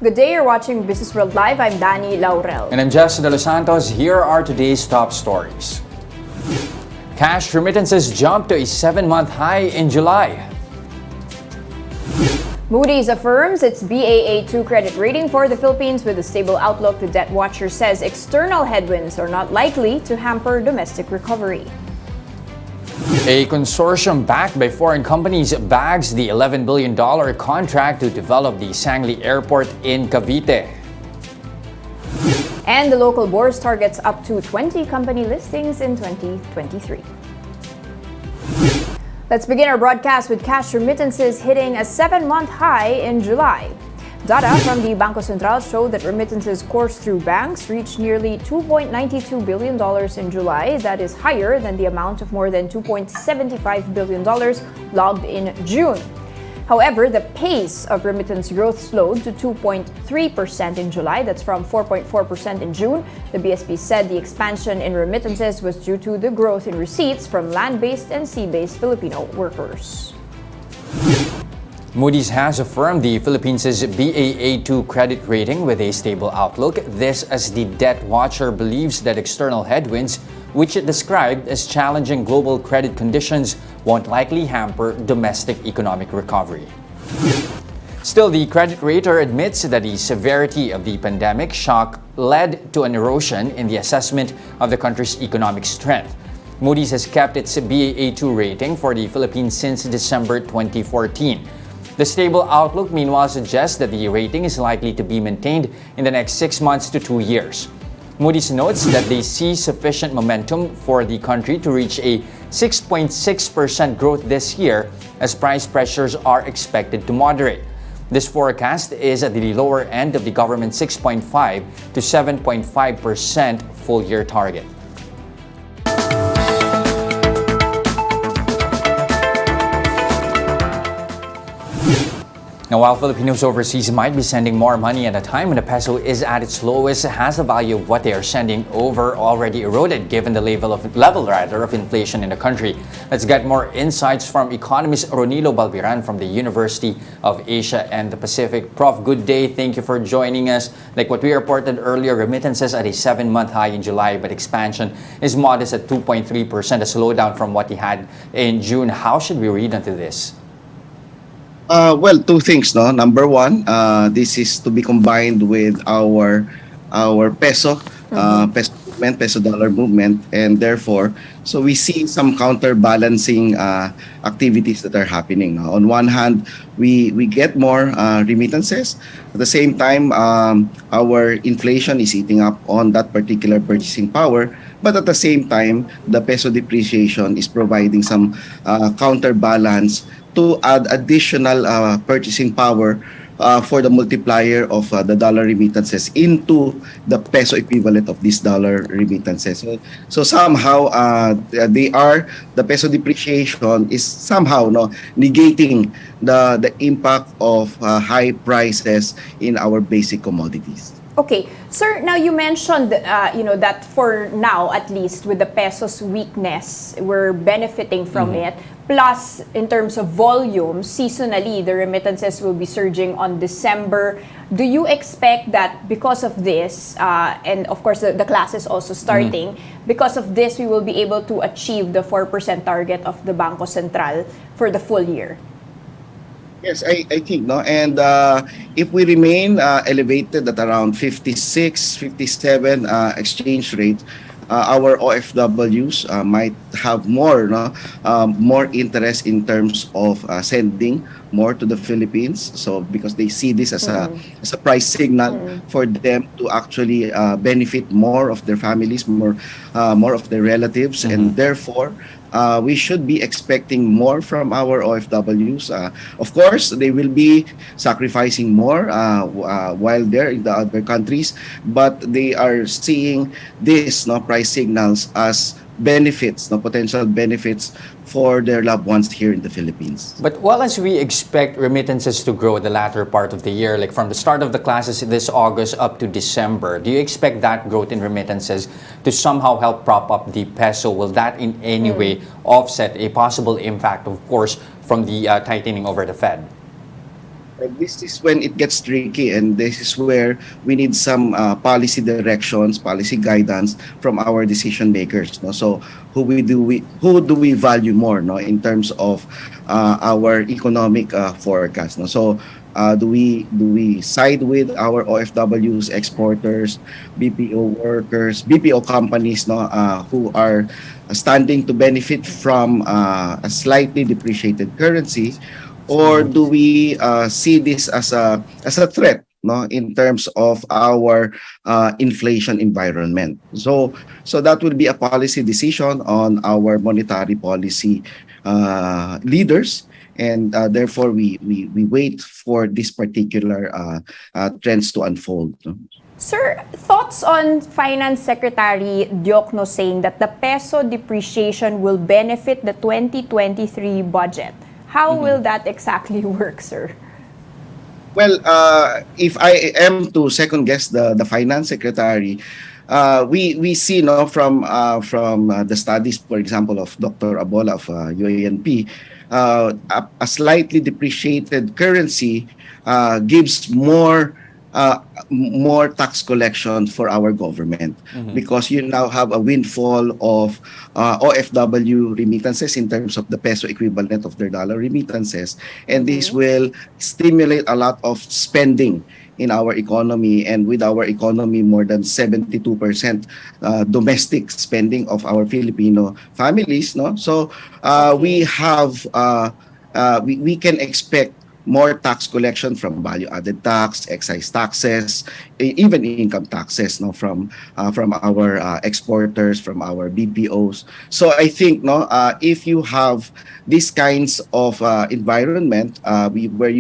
Good day, you're watching Businessworld Live. I'm Danie, Laurel. And I'm Delos Santos. Here are today's top stories. Cash remittances jumped to a 7-month high in July. Moody's affirms its Baa2 credit rating for the Philippines with a stable outlook. The debt watcher says external headwinds are not likely to hamper domestic recovery. A consortium backed by foreign companies bags the $11 billion contract to develop the Sangley Airport in Cavite. And the local bourse targets up to 20 company listings in 2023. Let's begin our broadcast with cash remittances hitting a 7-month high in July. Data from the Bangko Sentral showed that remittances coursed through banks reached nearly $2.92 billion in July. That is higher than the amount of more than $2.75 billion logged in June. However, the pace of remittance growth slowed to 2.3% in July. That's from 4.4% in June. The BSP said the expansion in remittances was due to the growth in receipts from land-based and sea-based Filipino workers. Moody's has affirmed the Philippines' Baa2 credit rating with a stable outlook. This as the debt watcher believes that external headwinds, which it described as challenging global credit conditions, won't likely hamper domestic economic recovery. Still, the credit rater admits that the severity of the pandemic shock led to an erosion in the assessment of the country's economic strength. Moody's has kept its Baa2 rating for the Philippines since December 2014. The stable outlook, meanwhile, suggests that the rating is likely to be maintained in the next 6 months to 2 years. Moody's notes that they see sufficient momentum for the country to reach a 6.6% growth this year as price pressures are expected to moderate. This forecast is at the lower end of the government's 6.5 to 7.5% full-year target. Now, while Filipinos overseas might be sending more money at a time when the peso is at its lowest, has the value of what they are sending over already eroded given the level of inflation in the country? Let's get more insights from Economist Ronilo Balbieran from the University of Asia and the Pacific. Prof, good day. Thank you for joining us. Like what we reported earlier, remittances at a 7-month high in July, but expansion is modest at 2.3%, a slowdown from what he had in June. How should we read into this? Well, two things, no. Number one, this is to be combined with our peso, peso dollar movement, and therefore, so we see some counterbalancing activities that are happening. On one hand, we get more remittances. At the same time, our inflation is eating up on that particular purchasing power. But at the same time, the peso depreciation is providing some counterbalance to add additional purchasing power for the multiplier of the dollar remittances into the peso equivalent of this dollar remittances. So somehow the peso depreciation is somehow negating the impact of high prices in our basic commodities. Okay, sir, now you mentioned that for now, at least with the peso's weakness, we're benefiting from it. Plus, in terms of volume, seasonally, the remittances will be surging on December. Do you expect that because of this, and of course the class is also starting, because of this we will be able to achieve the 4% target of the Bangko Sentral for the full year? Yes, I think, no. And if we remain elevated at around 56, 57 exchange rate, our OFWs might have more interest in terms of sending more to the Philippines. So because they see this as a price signal for them to actually benefit more of their families, more of their relatives, and therefore we should be expecting more from our OFWs. Of course, they will be sacrificing more while they're in the other countries, but they are seeing this price signals as benefits, potential benefits for their loved ones here in the Philippines. But as we expect remittances to grow the latter part of the year, like from the start of the classes this August up to December, do you expect that growth in remittances to somehow help prop up the peso? Will that in any way offset a possible impact, of course, from the tightening over the Fed? And this is when it gets tricky, and this is where we need some policy directions, policy guidance from our decision makers. No, so who do we value more? No, in terms of our economic forecast. No, so do we side with our OFWs, exporters, BPO workers, BPO companies? No, who are standing to benefit from a slightly depreciated currency, or do we see this as a threat, no, in terms of our inflation environment? So that will be a policy decision on our monetary policy leaders, and therefore we wait for this particular trends to unfold, no? Sir, thoughts on Finance Secretary Diokno saying that the peso depreciation will benefit the 2023 budget? How will that exactly work, sir? Well, if I am to second guess the finance secretary, we see, no, from the studies, for example, of Dr. Abola of UANP, a slightly depreciated currency gives more tax collection for our government, because you now have a windfall of OFW remittances in terms of the peso equivalent of their dollar remittances, and this will stimulate a lot of spending in our economy, and with our economy more than 72% domestic spending of our Filipino families, no, so we have we can expect more tax collection from value-added tax, excise taxes, even income taxes, no, from our exporters, from our BPOs. So I think, no, if you have these kinds of environment, where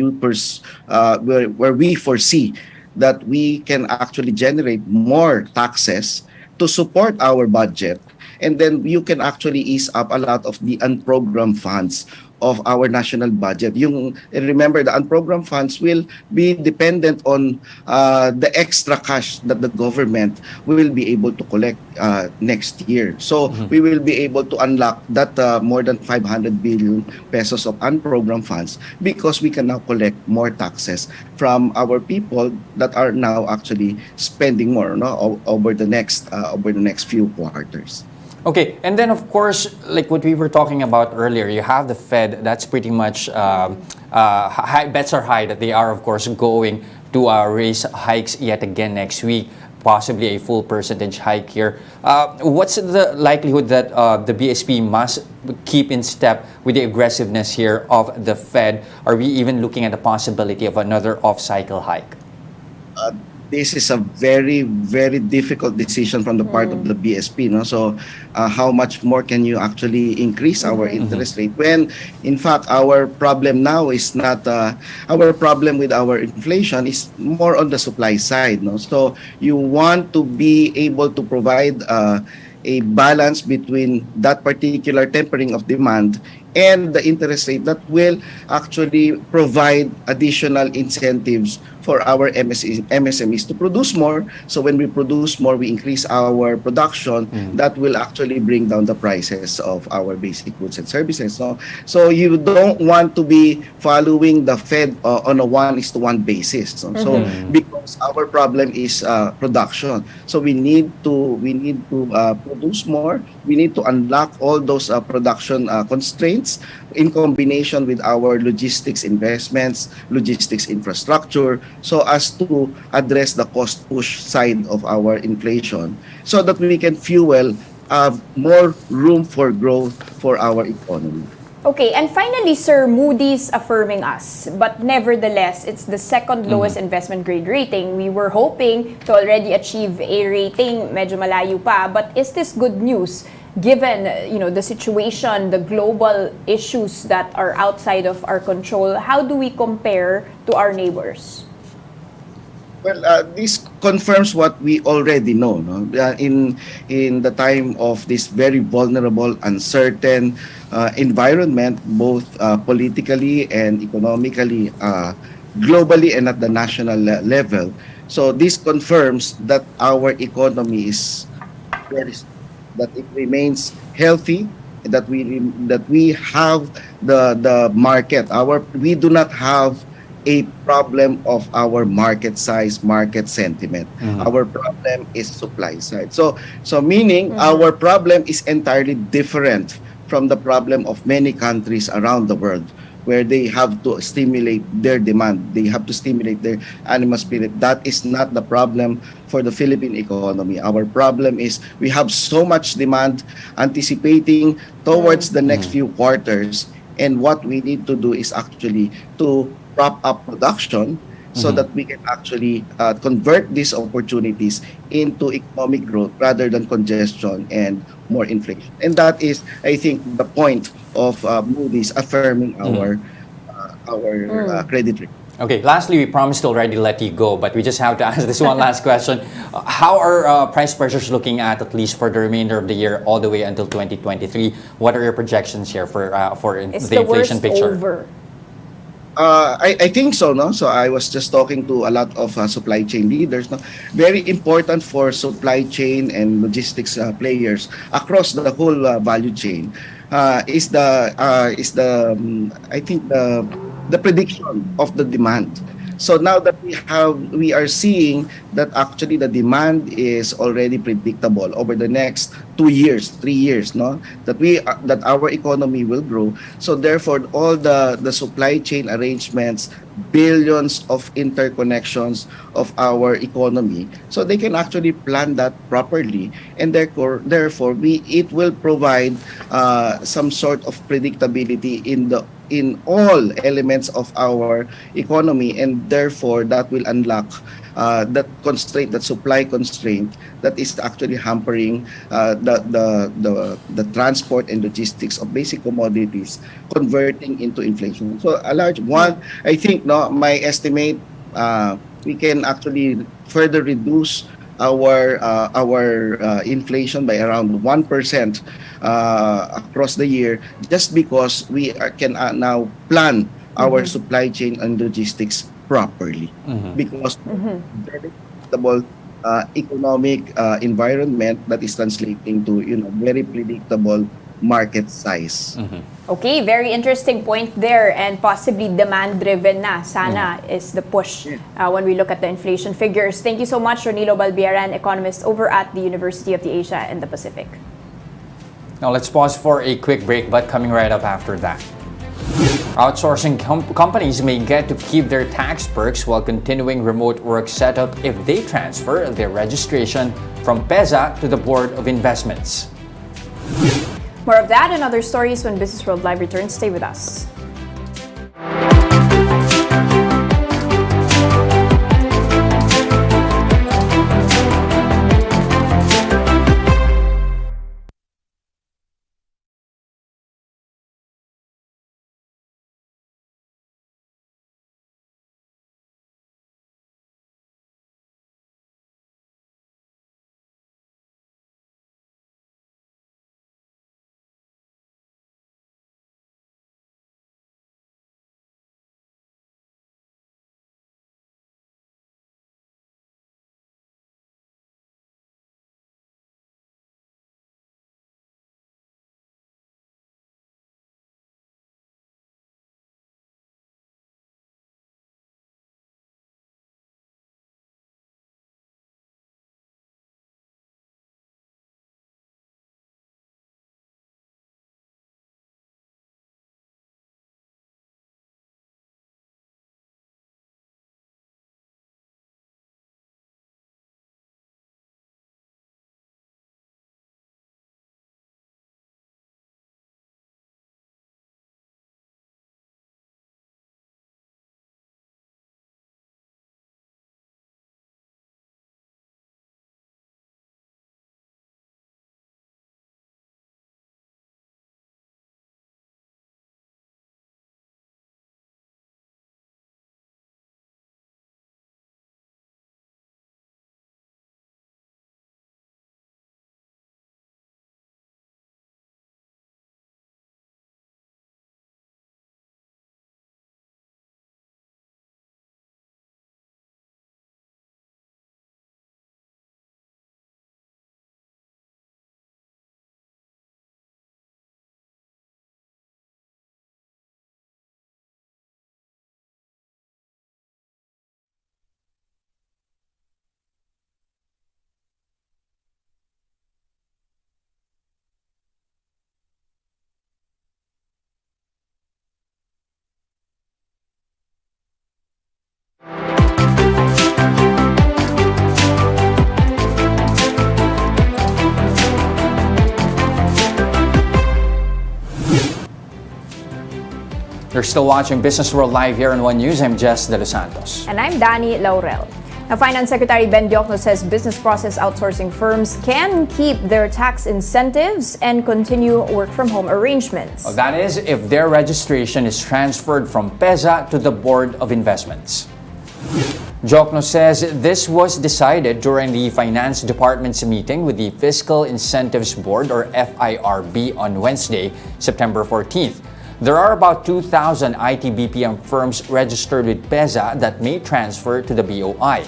we foresee that we can actually generate more taxes to support our budget, and then you can actually ease up a lot of the unprogrammed funds of our national budget. Remember, the unprogrammed funds will be dependent on the extra cash that the government will be able to collect next year. So we will be able to unlock that more than 500 billion pesos of unprogrammed funds, because we can now collect more taxes from our people that are now actually spending more, no, over the next few quarters. Okay, and then of course, like what we were talking about earlier, you have the Fed. That's pretty much bets are high that they are, of course, going to raise hikes yet again next week, possibly a full percentage hike here. What's the likelihood that the BSP must keep in step with the aggressiveness here of the Fed? Are we even looking at the possibility of another off-cycle hike? This is a very, very difficult decision from the part of the BSP, no? So how much more can you actually increase our interest rate, when in fact our problem now is not our problem with our inflation is more on the supply side, no? So you want to be able to provide a balance between that particular tempering of demand and the interest rate that will actually provide additional incentives for our MSMEs to produce more. So when we produce more, we increase our production. That will actually bring down the prices of our basic goods and services. So you don't want to be following the Fed on a 1:1 basis. So because our problem is production, so we need to produce more. We need to unlock all those production constraints in combination with our logistics investments, logistics infrastructure, so as to address the cost push side of our inflation, so that we can fuel more room for growth for our economy. Okay, and finally, sir, Moody's affirming us, but nevertheless, it's the second lowest investment grade rating. We were hoping to already achieve a rating, medyo malayo pa, but is this good news given, the situation, the global issues that are outside of our control? How do we compare to our neighbors? Well, this confirms what we already know. No? In the time of this very vulnerable, uncertain environment, both politically and economically, globally and at the national level. So this confirms that our economy is that it remains healthy, that we have the market. We do not have a problem of our market size, market sentiment. Mhm. Our problem is supply side. So meaning our problem is entirely different from the problem of many countries around the world where they have to stimulate their demand. They have to stimulate their animal spirit. That is not the problem for the Philippine economy. Our problem is we have so much demand anticipating towards the next Mhm. few quarters. And what we need to do is actually to prop up production so Mhm. that we can actually convert these opportunities into economic growth rather than congestion and more inflation. And that is, I think, the point of Moody's affirming Mhm. our credit rating. Okay, lastly, we promised to already let you go, but we just have to ask this one last question. How are price pressures looking at least for the remainder of the year, all the way until 2023? What are your projections here Is the the inflation worst picture? over? I think so, no? So I was just talking to a lot of supply chain leaders, no? Very important for supply chain and logistics players across the whole value chain is I think the prediction of the demand. So now that we are seeing that actually the demand is already predictable over the next 2 years, 3 years, no? That our economy will grow. So therefore, all the supply chain arrangements, billions of interconnections of our economy, so they can actually plan that properly, and therefore it will provide some sort of predictability in all elements of our economy, and therefore that will unlock that supply constraint that is actually hampering the transport and logistics of basic commodities, converting into inflation. So a large one, I think, no, my estimate, we can actually further reduce our inflation by around 1% across the year, just because can now plan our supply chain and logistics properly, Mhm. because very predictable economic environment that is translating to, very predictable market size. Mhm. Okay, very interesting point there, and possibly demand driven na. Mhm. Sana is the push Yeah. when we look at the inflation figures. Thank you so much, Ronilo Balbieran, economist over at the University of the Asia and the Pacific. Now let's pause for a quick break, but coming right up after that. Outsourcing companies may get to keep their tax perks while continuing remote work setup if they transfer their registration from PEZA to the Board of Investments. More of that and other stories when Business World Live returns. Stay with us. You're still watching Business World Live here on One News. I'm Jess Delos Santos. And I'm Danie, Laurel. Now, Finance Secretary Ben Diokno says business process outsourcing firms can keep their tax incentives and continue work-from-home arrangements. Well, that is, if their registration is transferred from PEZA to the Board of Investments. Diokno says this was decided during the Finance Department's meeting with the Fiscal Incentives Board, or FIRB, on Wednesday, September 14th. There are about 2,000 IT-BPM firms registered with PEZA that may transfer to the BOI.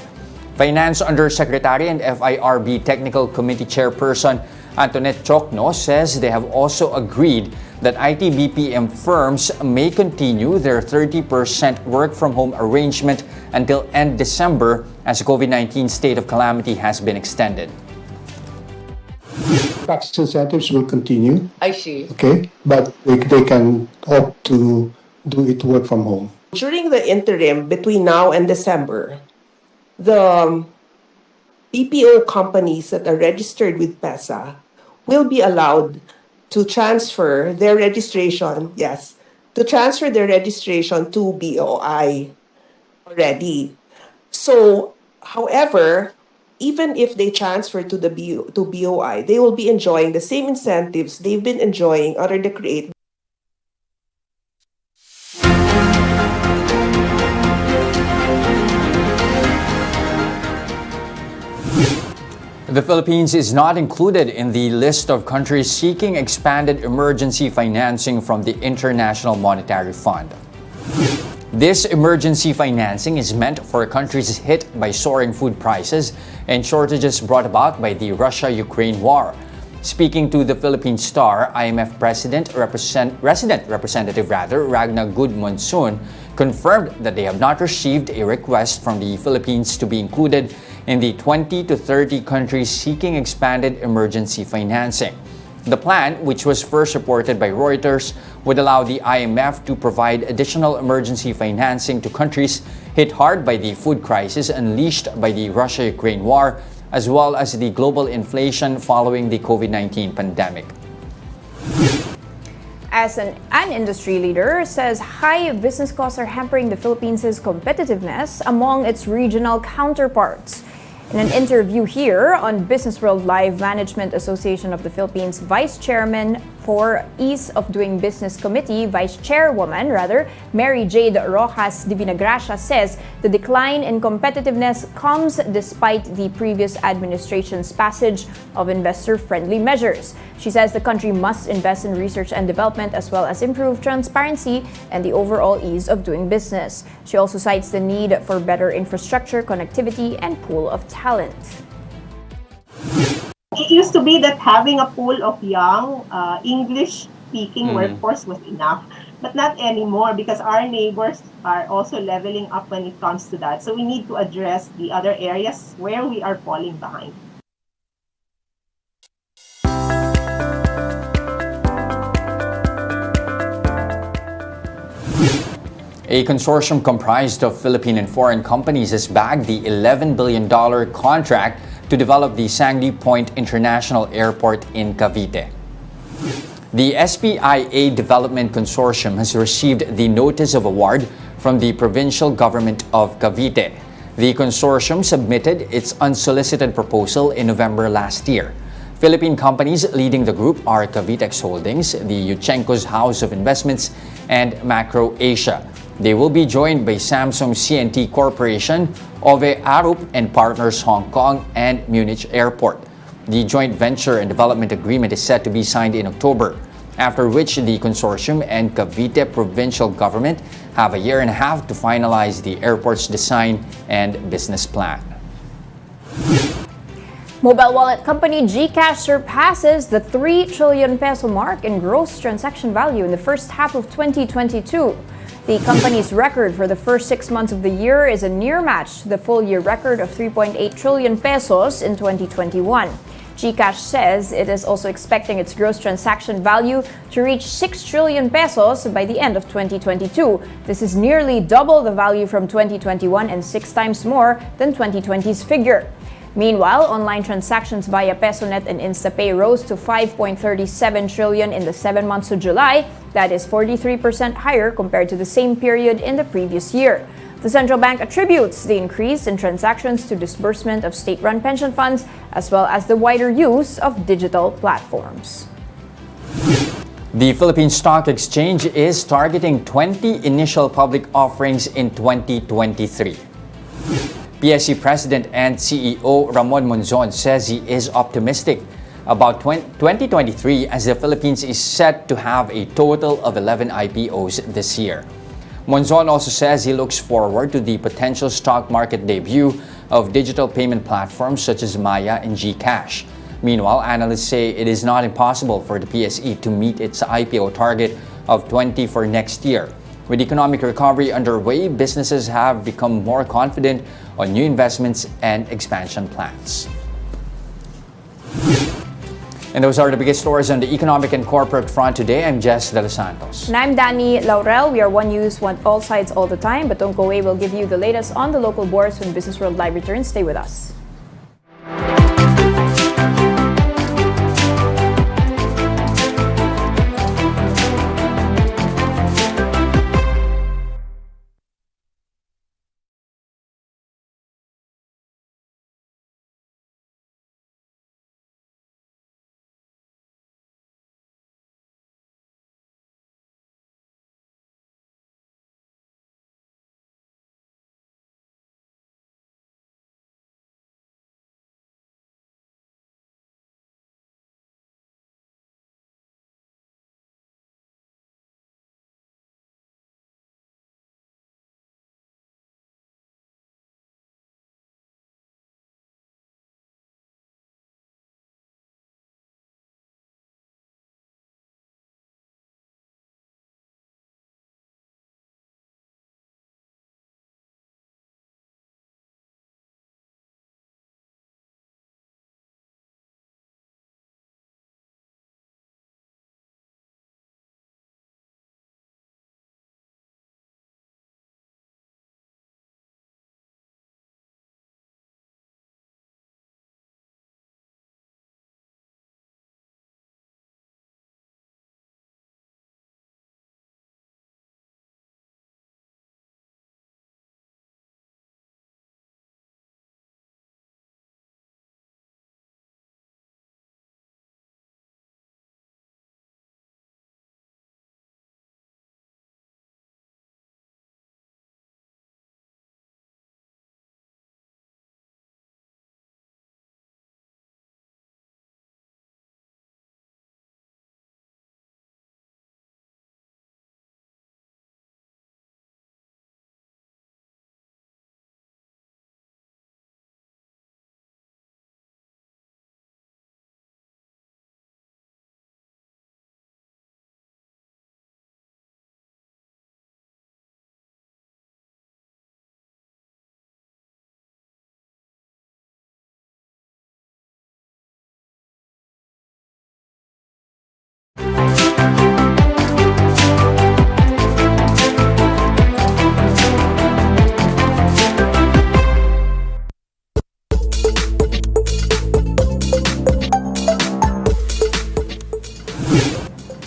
Finance Undersecretary and FIRB Technical Committee Chairperson Antoinette Chocno says they have also agreed that IT-BPM firms may continue their 30% work-from-home arrangement until end December as COVID-19 state of calamity has been extended. Tax incentives will continue. I see. Okay, but they can opt to do it work from home. During the interim between now and December, the BPO companies that are registered with PESA will be allowed to transfer their registration, to BOI already. So, however, even if they transfer to BOI, they will be enjoying the same incentives they've been enjoying under the CREATE. The Philippines is not included in the list of countries seeking expanded emergency financing from the International Monetary Fund. This emergency financing is meant for countries hit by soaring food prices and shortages brought about by the Russia-Ukraine war. Speaking to the Philippine Star, IMF Resident Representative Ragna Goodmonsoon confirmed that they have not received a request from the Philippines to be included in the 20 to 30 countries seeking expanded emergency financing. The plan, which was first reported by Reuters, would allow the IMF to provide additional emergency financing to countries hit hard by the food crisis unleashed by the Russia-Ukraine war, as well as the global inflation following the COVID-19 pandemic. As an industry leader says high business costs are hampering the Philippines' competitiveness among its regional counterparts. In an interview here on Businessworld Live, Management Association of the Philippines Vice Chairman for Ease of Doing Business Committee, Vice Chairwoman, Mary Jade Rojas Divinagracia says the decline in competitiveness comes despite the previous administration's passage of investor-friendly measures. She says the country must invest in research and development as well as improve transparency and the overall ease of doing business. She also cites the need for better infrastructure, connectivity, and pool of talent. It used to be that having a pool of young, English-speaking workforce was enough, but not anymore because our neighbors are also leveling up when it comes to that. So we need to address the other areas where we are falling behind. A consortium comprised of Philippine and foreign companies has bagged the $11 billion contract to develop the Sangley Point International Airport in Cavite. The SPIA Development Consortium has received the notice of award from the provincial government of Cavite. The consortium submitted its unsolicited proposal in November last year. Philippine companies leading the group are Cavitex Holdings, the Yuchenko's House of Investments, and Macro Asia. They will be joined by Samsung C&T Corporation, Ove Arup and Partners Hong Kong, and Munich Airport. The joint venture and development agreement is set to be signed in October, after which the consortium and Cavite provincial government have a year and a half to finalize the airport's design and business plan. Mobile wallet company GCash surpasses the 3 trillion peso mark in gross transaction value in the first half of 2022. The company's record for the first 6 months of the year is a near match to the full-year record of 3.8 trillion pesos in 2021. GCash says it is also expecting its gross transaction value to reach 6 trillion pesos by the end of 2022. This is nearly double the value from 2021 and 6 times more than 2020's figure. Meanwhile, online transactions via PesoNet and InstaPay rose to 5.37 trillion in the 7 months of July. That is 43% higher compared to the same period in the previous year. The central bank attributes the increase in transactions to disbursement of state-run pension funds, as well as the wider use of digital platforms. The Philippine Stock Exchange is targeting 20 initial public offerings in 2023. PSE President and CEO Ramon Monzon says he is optimistic about 2023 as the Philippines is set to have a total of 11 IPOs this year. Monzon also says he looks forward to the potential stock market debut of digital payment platforms such as Maya and GCash. Meanwhile, analysts say it is not impossible for the PSE to meet its IPO target of 20 for next year. With economic recovery underway, businesses have become more confident on new investments and expansion plans. And those are the biggest stories on the economic and corporate front today. I'm Jess De Los Santos. And I'm Danie. Laurel. We are One News, want all sides all the time. But don't go away. We'll give you the latest on the local boards when Businessworld Live returns. Stay with us.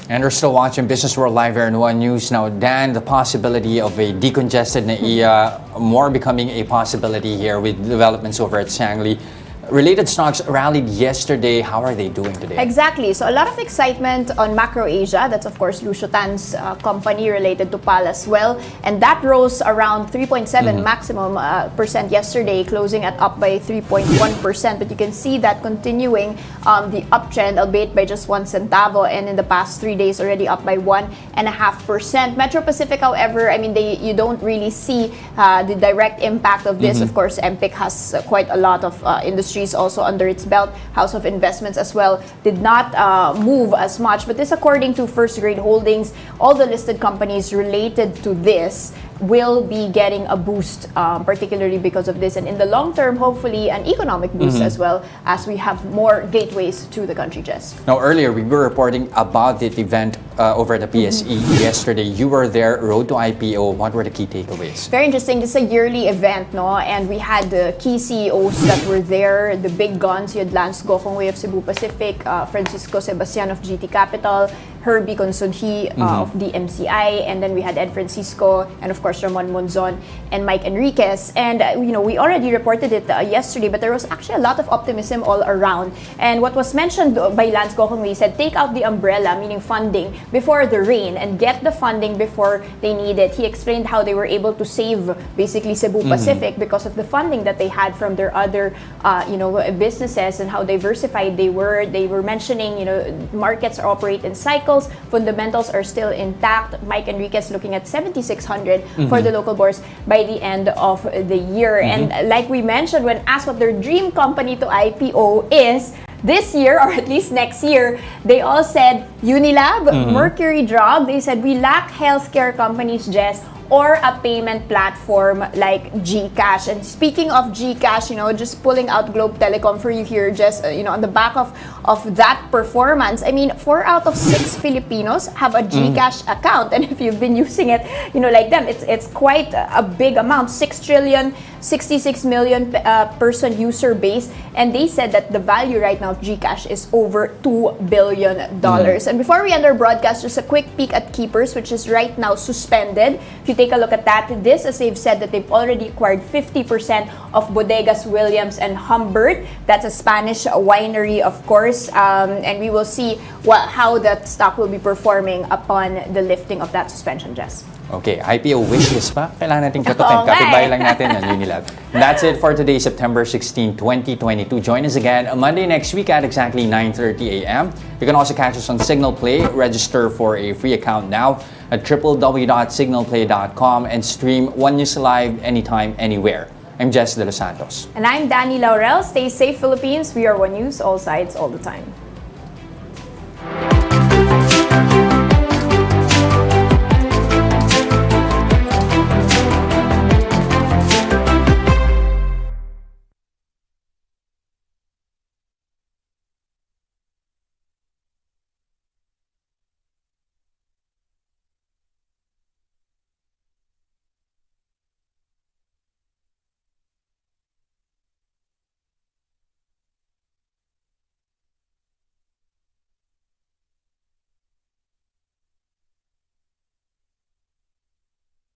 And we're still watching Businessworld Live here in One News. Now, Dan, the possibility of a decongested NAIA more becoming a possibility here with developments over at Sangley. Related stocks rallied yesterday. How are they doing today? Exactly. So a lot of excitement on Macro Asia. That's of course Lucio Tan's company related to PAL as well. And that rose around 3.7 maximum percent yesterday, closing at up by 3.1%. But you can see that continuing the uptrend, albeit by just 1 centavo. And in the past 3 days already up by 1.5%. Metro Pacific, however, I mean, you don't really see the direct impact of this. Of course, MPIC has quite a lot of industry also under its belt. House of Investments as well did not move as much, but this according to First Grade Holdings. All the listed companies related to this will be getting a boost, particularly because of this, and in the long term, hopefully an economic boost as well, as we have more gateways to the country, Jess. Now, earlier we were reporting about the event over at the PSE yesterday. You were there, Road to IPO. What were the key takeaways? Very interesting. This is a yearly event, no? And we had the key CEOs that were there, the big guns. You had Lance Gokongwei of Cebu Pacific, Francisco Sebastian of GT Capital, Herbie Consonhi of the MCI, and then we had Ed Francisco, and of course Ramon Monzon and Mike Enriquez. And we already reported it yesterday, but there was actually a lot of optimism all around. And what was mentioned by Lance Gokongwei, he said, take out the umbrella, meaning funding, before the rain, and get the funding before they need it. He explained how they were able to save basically Cebu Pacific because of the funding that they had from their other businesses, and how diversified they were. They were mentioning, markets operate in cycles, fundamentals are still intact. Mike Enriquez looking at 7,600 for the local bourse by the end of the year. And like we mentioned, when asked what their dream company to IPO is this year, or at least next year, they all said Unilab, Mercury Drug. They said, we lack healthcare companies, Jess, or a payment platform like GCash. And speaking of GCash, just pulling out Globe Telecom for you here, just on the back of that performance. I mean, 4 out of 6 Filipinos have a GCash account, and if you've been using it, like them, it's quite a big amount. 66 million person user base, and they said that the value right now of GCash is over $2 billion. And before we end our broadcast, just a quick peek at Keepers, which is right now suspended. If you take a look at that, this, as they've said, that they've already acquired 50% of Bodegas Williams and Humbert. That's a Spanish winery, of course, and we will see how that stock will be performing upon the lifting of that suspension, Jess. Okay, IPO wishlist pa? Kailangan natin katutin. Kapitbahay lang natin ang Unilab. That's it for today, September 16, 2022. Join us again on Monday next week at exactly 9:30 a.m. You can also catch us on Signal Play. Register for a free account now at www.signalplay.com and stream One News Live anytime, anywhere. I'm Delos Santos. And I'm Danie, Laurel. Stay safe, Philippines. We are One News, all sides, all the time.